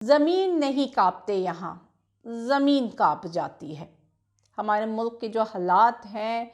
ज़मीन नहीं काँपते यहाँ, ज़मीन काँप जाती है। हमारे मुल्क के जो हालात हैं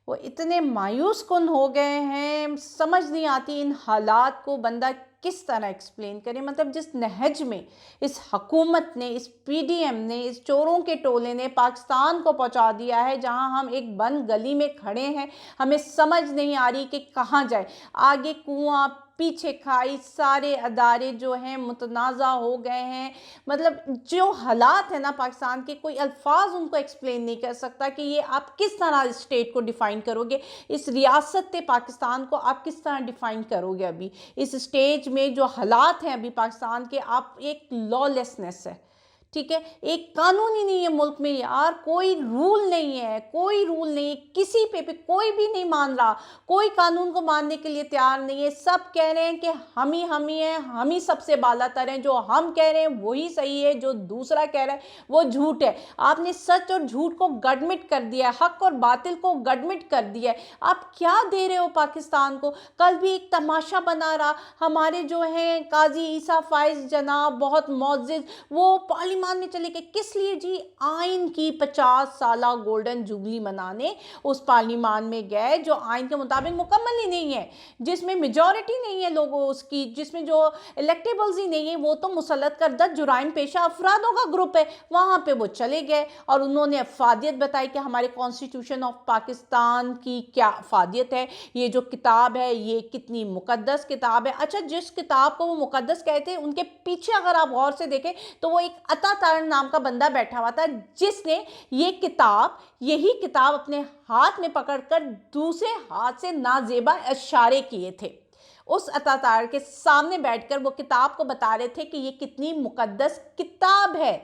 वो इतने मायूस कुन हो गए हैं, समझ नहीं आती इन हालात को बंदा किस तरह एक्सप्लेन करे। मतलब जिस नहज में इस हकूमत ने, इस पीडीएम ने, इस चोरों के टोले ने पाकिस्तान को पहुंचा दिया है, जहां हम एक बंद गली में खड़े हैं, हमें समझ नहीं आ रही कि कहां जाए। आगे कुआं पीछे खाई, सारे अदारे जो हैं मुतनाज़ा हो गए हैं। मतलब जो हालात है ना पाकिस्तान के, कोई अल्फाज उनको एक्सप्लेन नहीं कर सकता कि ये आप किस तरह स्टेट को डिफ़ाइन करोगे, इस रियासत पाकिस्तान को आप किस तरह डिफ़ाइन करोगे। अभी इस स्टेज में जो हालात हैं अभी पाकिस्तान के, आप एक लॉलेसनेस है, ठीक है, एक कानून ही नहीं है मुल्क में यार, कोई रूल नहीं है, कोई रूल नहीं है, किसी पे कोई भी नहीं मान रहा, कोई कानून को मानने के लिए तैयार नहीं है। सब कह रहे हैं कि हम ही हैं, हम ही सबसे बालातर हैं, जो हम कह रहे हैं वही सही है, जो दूसरा कह रहा है वो झूठ है। आपने सच और झूठ को गडमिट कर दिया है, हक और बातिल को गडमिट कर दिया है। आप क्या दे रहे हो पाकिस्तान को। कल भी एक तमाशा बना रहा, हमारे जो हैं काजी ईसा फाइज जनाब बहुत मोअज़्ज़िज़, वो पार्लियामेंट में चले गए। किस लिए जी? आइन की 50 साला गोल्डन जुबली मनाने उस पार्लियामेंट में गए, जो आइन के मुताबिक मुकम्मल ही नहीं है, जिसमें मेजॉरिटी नहीं है लोगों उसकी, जिसमें जो इलेक्टेबल्स ही नहीं है, वो तो मुसल्लत करदा जुराइम पेशा अफरादों का ग्रुप है। वहां पे वो चले गए और उन्होंने अफादियत बताई कि हमारे कॉन्स्टिट्यूशन ऑफ पाकिस्तान की क्या अफादियत है, ये जो किताब है ये कितनी मुकद्दस किताब है। अच्छा, जिस किताब को वो मुकद्दस कहते हैं, उनके पीछे अगर आप गौर से देखें तो वो एक अता तारण नाम का बंदा बैठा हुआ था, जिसने यही किताब अपने हाथ में पकड़कर दूसरे हाथ से नाजेबा इशारे किए थे। उस अतातार के सामने बैठकर वो किताब को बता रहे थे कि ये कितनी मुकद्दस किताब है।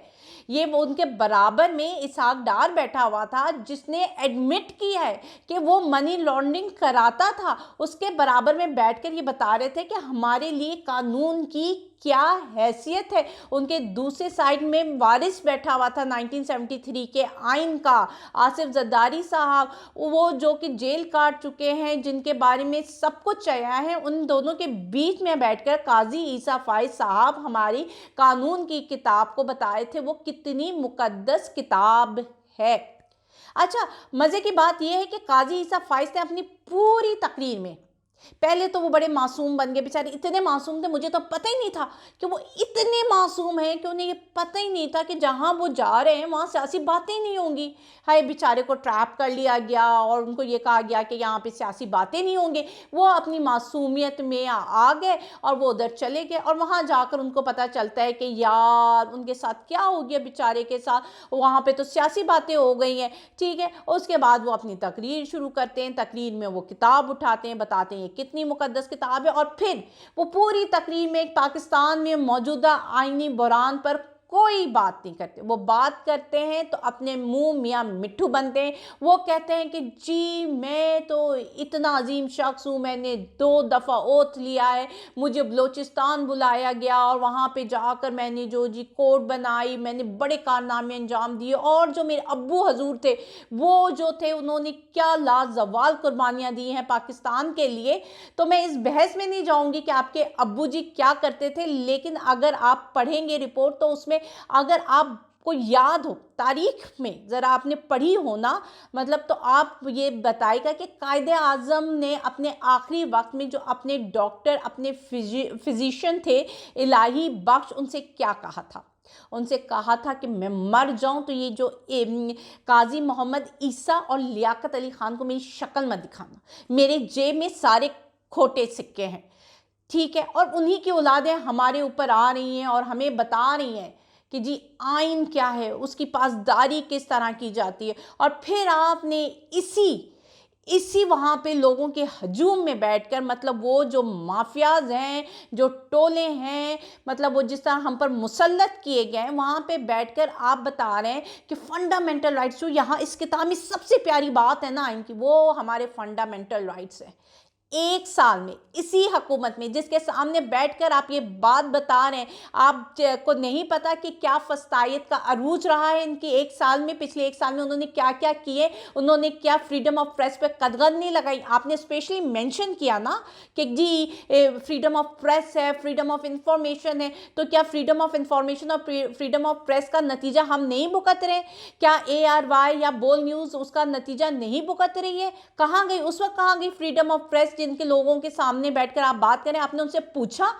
ये वो उनके बराबर में इसहाक डार बैठा हुआ था, जिसने एडमिट किया है कि वो मनी लॉन्ड्रिंग कराता था। उसके बराबर में बैठकर ये बता रहे थे कि हमारे लिए कानून की क्या हैसियत है। उनके दूसरे साइड में वारिस बैठा हुआ था 1973 के आइन का, आसिफ जरदारी साहब, वो जो कि जेल काट चुके हैं, जिनके बारे में सब कुछ आया है। उन दोनों के बीच में बैठकर काजी ईसा फाइज साहब हमारी कानून की किताब को बताए थे वो कितनी मुकद्दस किताब है। अच्छा, मजे की बात यह है कि काजी ईसा फाइज ने अपनी पूरी तकरीर में, पहले तो वो बड़े मासूम बन गए बेचारे, इतने मासूम थे, मुझे तो पता ही नहीं था कि वो इतने मासूम हैं, कि उन्हें ये पता ही नहीं था कि जहाँ वो जा रहे हैं वहाँ सियासी बातें ही नहीं होंगी। हाय बेचारे को ट्रैप कर लिया गया और उनको ये कहा गया कि यहाँ पे सियासी बातें नहीं होंगे। वो अपनी मासूमियत में आ गए और वो उधर चले गए, और वहाँ जाकर उनको पता चलता है कि यार उनके साथ क्या हो गया बेचारे के साथ, वहाँ पे तो सियासी बातें हो गई हैं। ठीक है, उसके बाद वो अपनी तकरीर शुरू करते हैं, तकरीर में वो किताब उठाते हैं, बताते हैं कितनी मुकद्दस किताब है, और फिर वो पूरी तकरीर में पाकिस्तान में मौजूदा आईनी बुरान पर कोई बात नहीं करते। वो बात करते हैं तो अपने मुंह मियाँ मिट्ठू बनते हैं। वो कहते हैं कि जी मैं तो इतना अजीम शख्स हूँ, मैंने 2 दफ़ा ओथ लिया है, मुझे बलोचिस्तान बुलाया गया और वहाँ पे जाकर मैंने जो जी कोर्ट बनाई, मैंने बड़े कारनामे अंजाम दिए, और जो मेरे अब्बू हजूर थे वो जो थे उन्होंने क्या लाजवाल कुर्बानियाँ दी हैं पाकिस्तान के लिए। तो मैं इस बहस में नहीं जाऊँगी कि आपके अब्बू जी क्या करते थे, लेकिन अगर आप पढ़ेंगे रिपोर्ट तो उसमें अगर आपको याद हो, तारीख में ज़रा आपने पढ़ी हो ना, मतलब तो आप ये बताएगा कि कायदे आज़म ने अपने आखिरी वक्त में जो अपने डॉक्टर, अपने फिजिशियन थे इलाही बख्श, उनसे क्या कहा था। उनसे कहा था कि मैं मर जाऊं तो ये जो काजी मोहम्मद ईसा और लियाकत अली खान को मेरी शक्ल मत दिखाना, मेरे जेब में सारे खोटे सिक्के हैं। ठीक है, और उन्हीं की औलादें हमारे ऊपर आ रही हैं और हमें बता रही हैं कि जी आइन क्या है, उसकी पासदारी किस तरह की जाती है। और फिर आपने इसी वहाँ पे लोगों के हजूम में बैठकर, मतलब वो जो माफियाज हैं, जो टोले हैं, मतलब वो जिस तरह हम पर मुसल्लत किए गए हैं, वहाँ पे बैठकर आप बता रहे हैं कि फंडामेंटल राइट्स, जो यहाँ इस किताब में सबसे प्यारी बात है ना इनकी, वो हमारे फंडामेंटल राइट्स हैं। एक साल में इसी हुकूमत में जिसके सामने बैठकर आप ये बात बता रहे हैं, आपको नहीं पता कि क्या फस्तायत का अरूज रहा है इनकी एक साल में, पिछले एक साल में उन्होंने क्या क्या किए, उन्होंने क्या फ्रीडम ऑफ प्रेस पे कदगन नहीं लगाई। आपने स्पेशली मेंशन किया ना कि जी फ्रीडम ऑफ प्रेस है, फ्रीडम ऑफ इंफॉर्मेशन है, तो क्या फ्रीडम ऑफ इंफॉर्मेशन और फ्रीडम ऑफ प्रेस का नतीजा हम नहीं भुगत रहे? क्या ARY या बोल न्यूज़ उसका नतीजा नहीं भुगत रही है? कहाँ गई उस वक्त, कहाँ गई फ्रीडम ऑफ प्रेस जिनके लोगों के सामने बैठकर आप बात करें? आपने उनसे पूछा,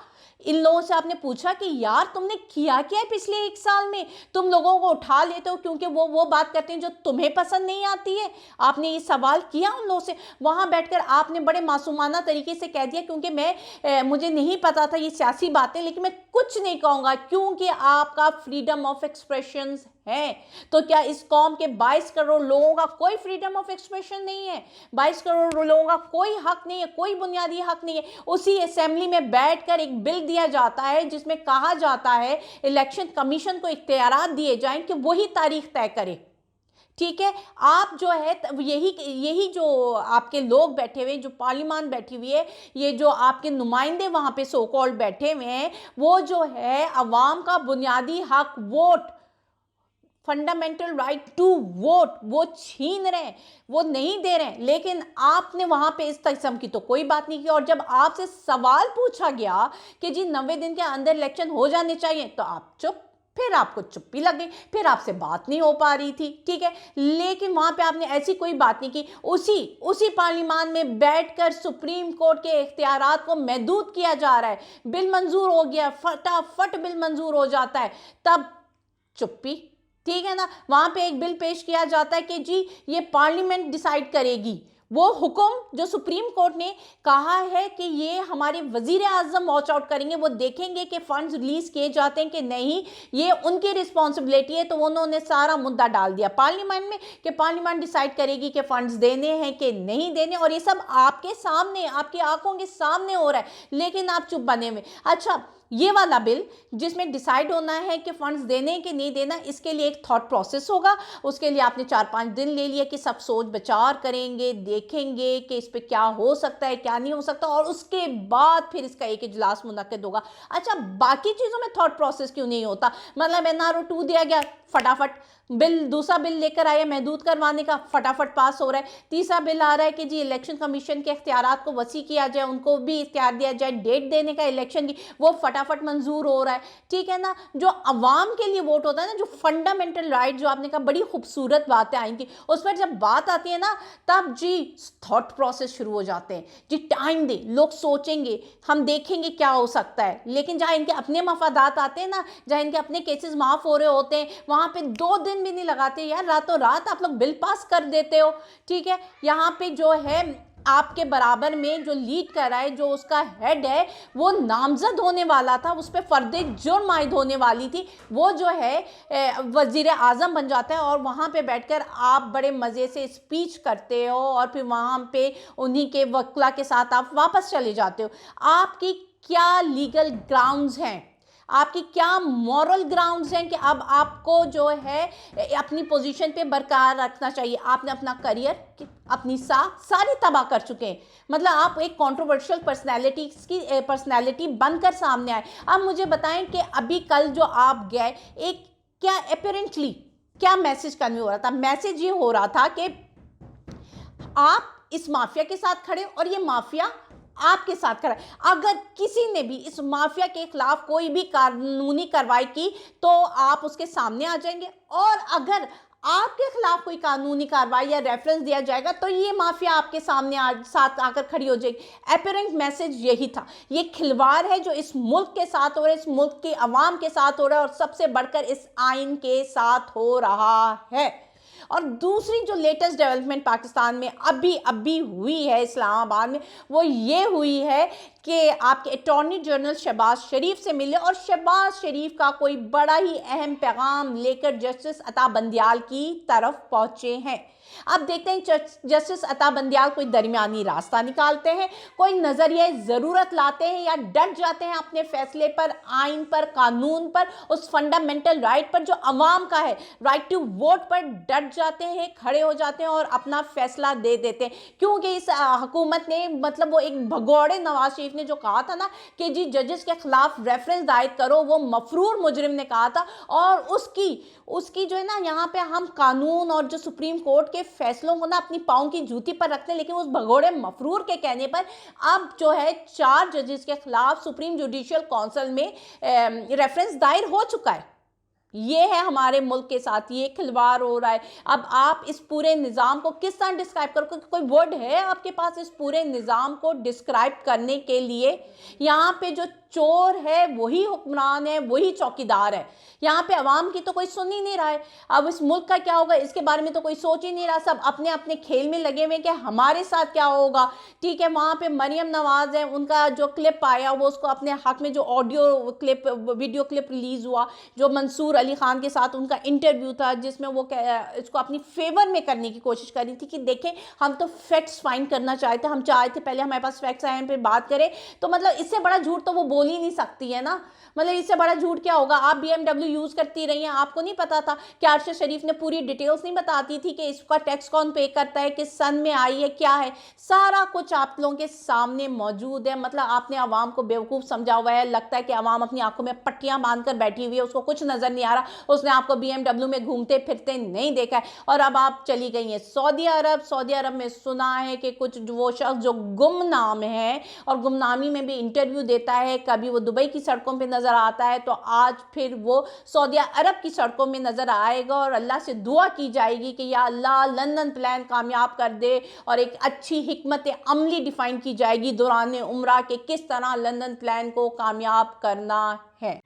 इन लोगों से आपने पूछा कि यार तुमने किया क्या है पिछले एक साल में? तुम लोगों को उठा लेते हो क्योंकि वो बात करते हैं जो तुम्हें पसंद नहीं आती है। आपने ये सवाल किया उन लोगों से? वहां बैठकर आपने बड़े मासूमाना तरीके से कह दिया क्योंकि मुझे नहीं पता था ये सियासी बातें, लेकिन मैं कुछ नहीं कहूँगा क्योंकि आपका फ्रीडम ऑफ एक्सप्रेशन है। तो क्या इस कौम के 22 करोड़ लोगों का कोई फ्रीडम ऑफ एक्सप्रेशन नहीं है? 22 करोड़ लोगों का कोई हक नहीं है, कोई बुनियादी हक नहीं है? उसी असेंबली में बैठकर एक बिल दिया जाता है जिसमें कहा जाता है इलेक्शन कमीशन को इख्तियारात दिए जाएं कि वही तारीख तय करे। ठीक है, आप जो है यही जो आपके लोग बैठे हुए, जो पार्लियामान बैठी हुई है, ये जो आपके नुमाइंदे वहां पे सो कॉल्ड बैठे हुए हैं, वो जो है अवाम का बुनियादी हक vote, fundamental right to vote, वो छीन रहे हैं, वो नहीं दे रहे हैं। लेकिन आपने वहां पे इस किस्म की तो कोई बात नहीं की। और जब आपसे सवाल पूछा गया कि जी 90 दिन के अंदर इलेक्शन हो जाने चाहिए, तो आप चुप, फिर आपको चुप्पी लग गई, फिर आपसे बात नहीं हो पा रही थी। ठीक है, लेकिन वहां पे आपने ऐसी कोई बात नहीं की। उसी पार्लियामान में बैठकर सुप्रीम कोर्ट के इख्तियारात को महदूद किया जा रहा है, बिल मंजूर हो गया, फटाफट बिल मंजूर हो जाता है, तब चुप्पी। ठीक है ना, वहां पे एक बिल पेश किया जाता है कि जी ये पार्लियामेंट डिसाइड करेगी। वो हुक्म जो सुप्रीम कोर्ट ने कहा है कि ये हमारे वजीर आजम वॉच आउट करेंगे, वो देखेंगे कि फंड्स रिलीज किए जाते हैं कि नहीं, ये उनकी रिस्पॉन्सिबिलिटी है। तो उन्होंने सारा मुद्दा डाल दिया पार्लियामेंट में कि पार्लियामेंट डिसाइड करेगी कि फंड्स देने हैं कि नहीं देने, और ये सब आपके सामने, आपकी आंखों के सामने हो रहा है, लेकिन आप चुप बने हुए। अच्छा, ये वाला बिल जिसमें डिसाइड होना है कि फंड्स देने कि नहीं देना, इसके लिए एक थॉट प्रोसेस होगा। उसके लिए आपने 4-5 दिन ले लिए कि सब सोच विचार करेंगे, देखेंगे कि इस पे क्या हो सकता है, क्या नहीं हो सकता, और उसके बाद फिर इसका एक इजलास मुनक्किद होगा। अच्छा, बाकी चीज़ों में थॉट प्रोसेस क्यों नहीं होता? मतलब NRO 2 दिया गया, फटाफट बिल, दूसरा बिल लेकर आया महदूद करवाने का, फटाफट पास हो रहा है। तीसरा बिल आ रहा है कि जी इलेक्शन कमीशन के इख्तियारात को वसी किया जाए, उनको भी इख्तियार दिया जाए डेट देने का इलेक्शन की, वो फटाफट मंजूर हो रहा है। ठीक है ना, जो अवाम के लिए वोट होता है ना, जो फंडामेंटल राइट, जो आपने कहा बड़ी खूबसूरत बातें आई थी, उस पर जब बात आती है ना, तब जी थॉट प्रोसेस शुरू हो जाते हैं। जी टाइम दे, लोग सोचेंगे, हम देखेंगे क्या हो सकता है। लेकिन जहाँ इनके अपने मफादात आते हैं ना, जहाँ इनके अपने केसेस माफ हो रहे होते हैं, वहाँ पे 2 दिन भी नहीं लगाते यार, रातों रात आप लोग बिल पास कर देते हो। ठीक है, यहाँ पे जो है आपके बराबर में जो लीड कर रहा है, जो उसका हेड है, वो नामजद होने वाला था, उस पर फर्दे जुर्म आयद होने वाली थी, वो जो है वजीर आजम बन जाता है, और वहाँ पे बैठकर आप बड़े मज़े से स्पीच करते हो, और फिर वहाँ पे उन्हीं के वकला के साथ आप वापस चले जाते हो। आपकी क्या लीगल ग्राउंड्स हैं, आपकी क्या मॉरल ग्राउंड्स हैं कि अब आपको जो है अपनी पोजीशन पे बरकरार रखना चाहिए? आपने अपना करियर, अपनी सारी तबाह कर चुके हैं। मतलब आप एक कंट्रोवर्शियल पर्सनैलिटी बनकर सामने आए। अब मुझे बताएं कि अभी कल जो आप गए, एक क्या अपेरेंटली क्या मैसेज कन्वे हो रहा था? मैसेज ये हो रहा था कि आप इस माफिया के साथ खड़े, और ये माफिया आपके साथ खड़ा है। अगर किसी ने भी इस माफिया के खिलाफ कोई भी कानूनी कार्रवाई की, तो आप उसके सामने आ जाएंगे, और अगर आपके खिलाफ कोई कानूनी कार्रवाई या रेफरेंस दिया जाएगा, तो ये माफिया आपके सामने साथ आकर खड़ी हो जाएगी। अपेरेंट मैसेज यही था। ये खिलवाड़ है जो इस मुल्क के साथ हो रहा है, इस मुल्क के अवाम के साथ हो रहा है, और सबसे बढ़कर इस आइन के साथ हो रहा है। और दूसरी जो लेटेस्ट डेवलपमेंट पाकिस्तान में अभी हुई है इस्लामाबाद में, वो ये हुई है कि आपके अटॉर्नी जनरल शहबाज शरीफ से मिले और शहबाज शरीफ का कोई बड़ा ही अहम पैगाम लेकर जस्टिस अता बंदियाल की तरफ पहुंचे हैं। अब देखते हैं जस्टिस अता बंदियाल कोई दरमियानी रास्ता निकालते हैं, कोई नजरिया ज़रूरत लाते हैं या डट जाते हैं अपने फैसले पर, आइन पर, कानून पर, उस फंडामेंटल राइट पर जो अवाम का है, राइट टू वोट पर डट जाते हैं, खड़े हो जाते हैं और अपना फैसला दे देते हैं। क्योंकि इस हुकूमत ने मतलब वो एक भगोड़े नवाज शरीफ ने जो कहा था ना कि जी जजेस के खिलाफ रेफरेंस दायर करो, वो मफरूर मुजरिम ने कहा था, और उसकी जो है ना यहाँ पे हम कानून और जो सुप्रीम कोर्ट के फैसलों को ना अपनी पाँव की जूती पर रखते हैं, लेकिन उस भगोड़े मफरूर के कहने पर अब जो है 4 जजेस के खिलाफ सुप्रीम जुडिशियल काउंसिल में रेफरेंस दायर हो चुका है। ये है हमारे मुल्क के साथ ये खिलवाड़ हो रहा है। अब आप इस पूरे निज़ाम को किस तरह डिस्क्राइब करो, क्योंकि कोई वर्ड है आपके पास इस पूरे निज़ाम को डिस्क्राइब करने के लिए? यहाँ पे जो चोर है वही हुक्मरान है, वही चौकीदार है। यहाँ पे अवाम की तो कोई सुन ही नहीं रहा है। अब इस मुल्क का क्या होगा इसके बारे में तो कोई सोच ही नहीं रहा। सब अपने अपने खेल में लगे हुए कि हमारे साथ क्या होगा। ठीक है, वहाँ पे मरियम नवाज है, उनका जो क्लिप आया वो उसको अपने हक में जो audio clip video clip release हुआ, जो मंसूर अली खान के साथ उनका इंटरव्यू था, जिसमें वो इसको अपनी फेवर में करने की कोशिश कर रही थी कि देखें हम तो फैक्ट्स फाइंड करना चाहते, हम चाहते पहले हमारे पास फैक्ट्स आए फिर बात करें। तो मतलब इससे बड़ा झूठ तो वो बोल ही नहीं सकती है ना। मतलब इससे बड़ा झूठ क्या होगा। आप BMW यूज करती रही हैं, आपको नहीं पता था कि अरशद शरीफ ने पूरी डिटेल्स नहीं बताती थी कि इसका टैक्स कौन पे करता है, किस सन में आई है, क्या है, सारा कुछ आप लोगों के सामने मौजूद है। मतलब आपने आवाम को बेवकूफ़ समझा हुआ है। लगता है कि आवाम अपनी आंखों में पट्टियां बांधकर बैठी हुई है, उसको कुछ नजर नहीं आ रहा, उसने आपको BMW में घूमते फिरते नहीं देखा है। और अब आप चली गई हैं सऊदी अरब। सऊदी अरब में सुना है कि कुछ वो शख्स जो गुमनाम है और गुमनामी में भी इंटरव्यू देता है, कभी वो दुबई की सड़कों पे नजर आता है, तो आज फिर वो सऊदी अरब की सड़कों में नजर आएगा। और अल्लाह से दुआ की जाएगी कि या अल्लाह लंदन प्लान कामयाब कर दे, और एक अच्छी हिकमत अमली डिफाइन की जाएगी दौरान उम्रा के किस तरह लंदन प्लान को कामयाब करना है।